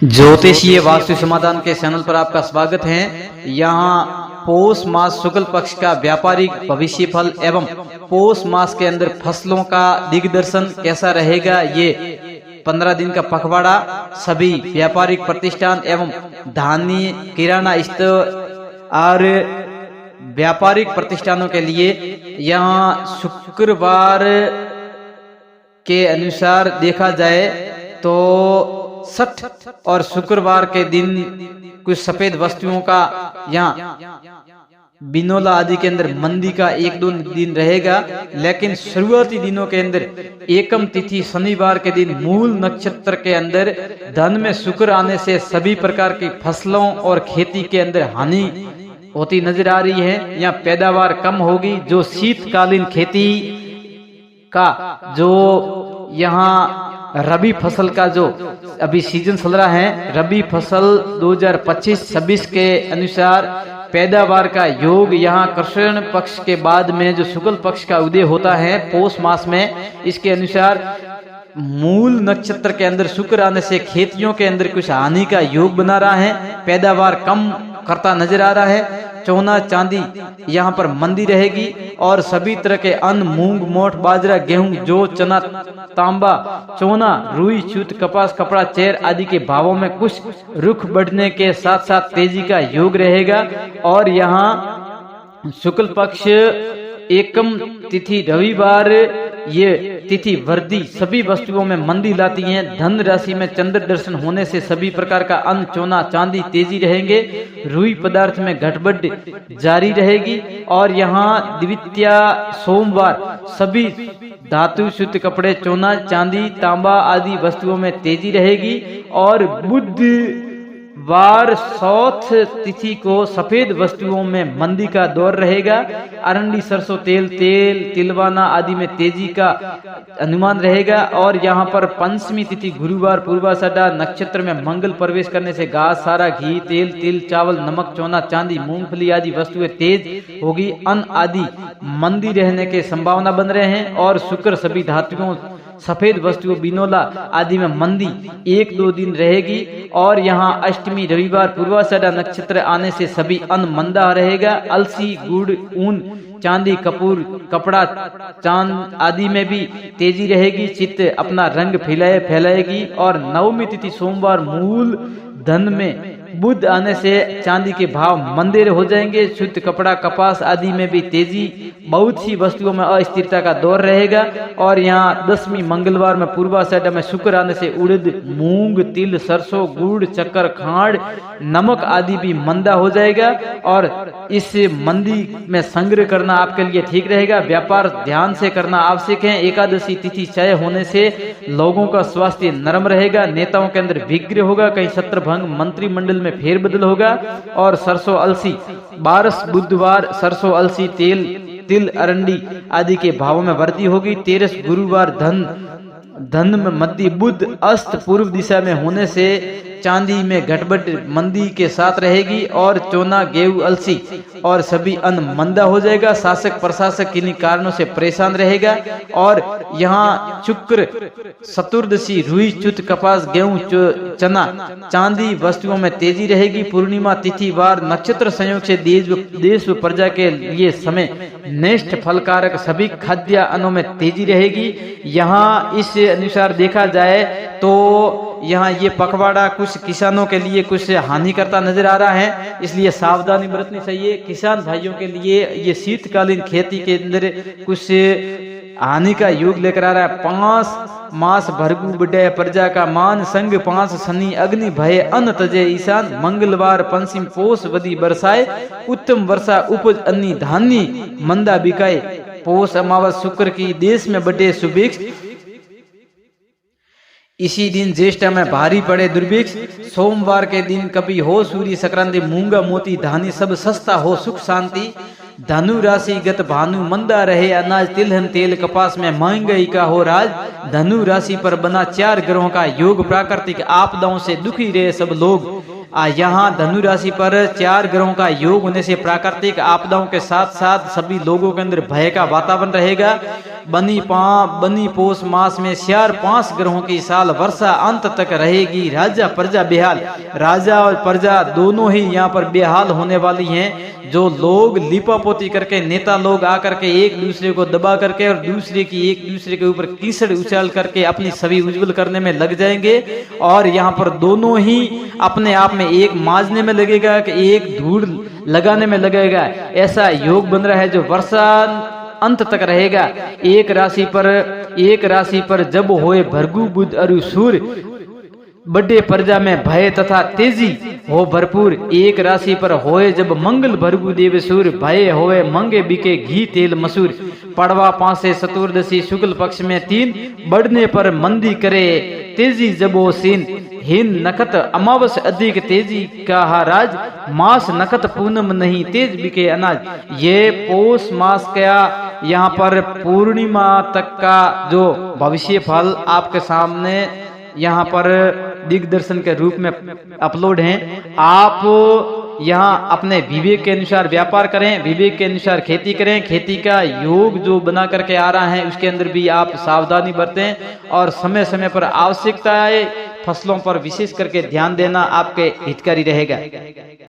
ज्योतिषीय वास्तु समाधान के चैनल पर आपका स्वागत है। यहाँ पौष मास शुक्ल पक्ष का व्यापारिक भविष्य फल एवं पौष मास के अंदर फसलों का दिग्दर्शन कैसा रहेगा, ये 15 दिन का पखवाड़ा सभी व्यापारिक प्रतिष्ठान एवं धान्य किराना स्टोर और व्यापारिक प्रतिष्ठानों के लिए यहाँ शुक्रवार के अनुसार देखा जाए तो 60 और शुक्रवार के दिन कुछ सफेद वस्तुओं का यहाँ बिनोला आदि के अंदर मंदी का 1-2 दिन रहेगा। लेकिन शुरुआती दिनों के अंदर एकम तिथि शनिवार के दिन मूल नक्षत्र के अंदर धन में शुक्र आने से सभी प्रकार की फसलों और खेती के अंदर हानि होती नजर आ रही है। यहाँ पैदावार कम होगी। जो शीतकालीन खेती का जो यहाँ रबी फसल का जो अभी सीजन चल रहा है, रबी फसल 2025-26 के अनुसार पैदावार का योग यहाँ कृष्ण पक्ष के बाद में जो शुक्ल पक्ष का उदय होता है पौष मास में, इसके अनुसार मूल नक्षत्र के अंदर शुक्र आने से खेतियों के अंदर कुछ हानि का योग बना रहा है, पैदावार कम करता नजर आ रहा है। सोना चांदी यहाँ पर मंदी रहेगी और सभी तरह के अन्न मूंग मोठ बाजरा गेहूं जौ चना तांबा सोना रुई सूत कपास कपड़ा चेर आदि के भावों में कुछ रुख बढ़ने के साथ साथ तेजी का योग रहेगा। और यहाँ शुक्ल पक्ष एकम तिथि रविवार ये तिथि वृद्धि सभी वस्तुओं में मंदी लाती है। धन राशि में चंद्र दर्शन होने से सभी प्रकार का अन्न सोना चांदी तेजी रहेंगे। रुई पदार्थ में घटबढ़ जारी रहेगी। और यहाँ द्वितीया सोमवार सभी धातु शुद्ध कपड़े सोना चांदी तांबा आदि वस्तुओं में तेजी रहेगी। और बुधवार चौथ तिथि को सफेद वस्तुओं में मंदी का दौर रहेगा। अरंडी सरसों तेल तिलवाना आदि में तेजी का अनुमान रहेगा। और यहाँ पर पंचमी तिथि गुरुवार पूर्वाषाढ़ नक्षत्र में मंगल प्रवेश करने से घास सारा घी तेल तिल चावल नमक सोना चांदी मूंगफली आदि वस्तुएं तेज होगी। अन्न आदि मंदी रहने के संभावना बन रहे हैं। और शुक्र सभी धातुओं सफेद वस्तुओं बिनोला आदि में मंदी 1-2 दिन रहेगी। और यहाँ अष्टमी रविवार पूर्वाषाढ़ नक्षत्र आने से सभी अन्न मंदा रहेगा। अलसी गुड़ ऊन चांदी कपूर कपड़ा चांद आदि में भी तेजी रहेगी। चित्त अपना रंग फैलाएगी। और नवमी तिथि सोमवार मूल धन में बुध आने से चांदी के भाव मंदे हो जाएंगे। शुद्ध कपड़ा कपास आदि में भी तेजी, बहुत सी वस्तुओं में अस्थिरता का दौर रहेगा। और यहाँ 10वीं मंगलवार में पूर्वाषाढ़ में शुक्र आने से उड़द मूंग तिल सरसों गुड़ चक्कर खांड नमक आदि भी मंदा हो जाएगा। और इस मंदी में संग्रह करना आपके लिए ठीक रहेगा। व्यापार ध्यान से करना आवश्यक है। एकादशी तिथि क्षय होने से लोगों का स्वास्थ्य नरम रहेगा। नेताओं के अंदर विग्रह होगा। कहीं सत्र भंग मंत्रिमंडल में फेरबदल होगा। और सरसों अलसी 12 बुधवार सरसों अलसी तेल तिल अरंडी आदि के भावों में वृद्धि होगी। 13 गुरुवार धन में मध्य बुध अस्त पूर्व दिशा में होने से चांदी में घटबढ़ मंदी के साथ रहेगी। और चोना गेहूं अलसी और सभी अन्न मंदा हो जाएगा। शासक प्रशासक किन्हीं कारणों से परेशान रहेगा। और यहाँ शुक्र चतुर्दशी रुई चुत कपास गेहूं चना चांदी वस्तुओं में तेजी रहेगी। पूर्णिमा तिथि वार नक्षत्र संयोग से देश व प्रजा के लिए समय नेष्ठ फलकारक सभी खाद्य अन्नों में तेजी रहेगी। यहाँ इस अनुसार देखा जाए तो यहाँ ये पखवाड़ा कुछ किसानों के लिए कुछ हानि करता नजर आ रहा है, इसलिए सावधानी बरतनी चाहिए। किसान भाइयों के लिए ये शीतकालीन खेती के अंदर कुछ हानि का योग लेकर आ रहा है। 5 मास भरगु बढ़े प्रजा का मान संग 5 शनि अग्नि भय अन्न तजे ईशान। मंगलवार पंचम पोष वदी बरसाए उत्तम वर्षा उपज अन्नी धान्य मंदा बिकाए। पोष अमावस शुक्र की देश में बढ़े सुभिक्ष। इसी दिन ज्येष्ठ में भारी पड़े दुर्भिक्ष। सोमवार के दिन कभी हो सूर्य संक्रांति मूंगा मोती धानी सब सस्ता हो सुख शांति। धनु राशि गत भानु मंदा रहे अनाज तिलहन तेल कपास में महंगाई का हो राज। धनु राशि पर बना 4 ग्रहों का योग प्राकृतिक आपदाओं से दुखी रहे सब लोग। यहाँ धनु राशि पर 4 ग्रहों का योग होने से प्राकृतिक आपदाओं के साथ साथ सभी लोगों के अंदर भय का वातावरण रहेगा। बनी पोष मास में स्यार 5 ग्रहों की साल, वर्षा अंत तक रहेगी। राजा प्रजा बेहाल, राजा और प्रजा दोनों ही यहाँ पर बेहाल होने वाली हैं। जो लोग लिपापोती करके, नेता लोग आकर के एक दूसरे को दबा करके और एक दूसरे के ऊपर कीचड़ उछाल करके अपनी छवि उज्जवल करने में लग जाएंगे, और यहाँ पर दोनों ही अपने आप में एक मांजने में लगेगा कि एक धूल लगाने में लगेगा। ऐसा योग बन रहा है जो वर्षा अंत तक रहेगा। एक राशि पर जब होए भृगु बुध अरु सूर्य, बड़े प्रजा में भय तथा तेजी हो भरपूर। एक राशि पर होए जब मंगल भृगु देव सूर्य, भय होए मंगे बिके घी तेल मसूर। पड़वा 5 से चतुर्दशी शुक्ल पक्ष में 3, बढ़ने पर मंदी करे तेजी जबो सीन। हिन नखत अमावस अधिक तेजी का राज, मास नखत पूनम नहीं तेज बिके अनाज। ये पौष मास का यहाँ पर पूर्णिमा तक का जो भविष्य फल आपके सामने यहाँ पर दिग्दर्शन के रूप में अपलोड हैं। आप यहाँ अपने विवेक के अनुसार व्यापार करें, विवेक के अनुसार खेती करें। खेती का योग जो बना करके आ रहा है उसके अंदर भी आप सावधानी बरतें, और समय समय पर आवश्यकता है फसलों पर विशेष करके ध्यान देना आपके हितकारी रहेगा।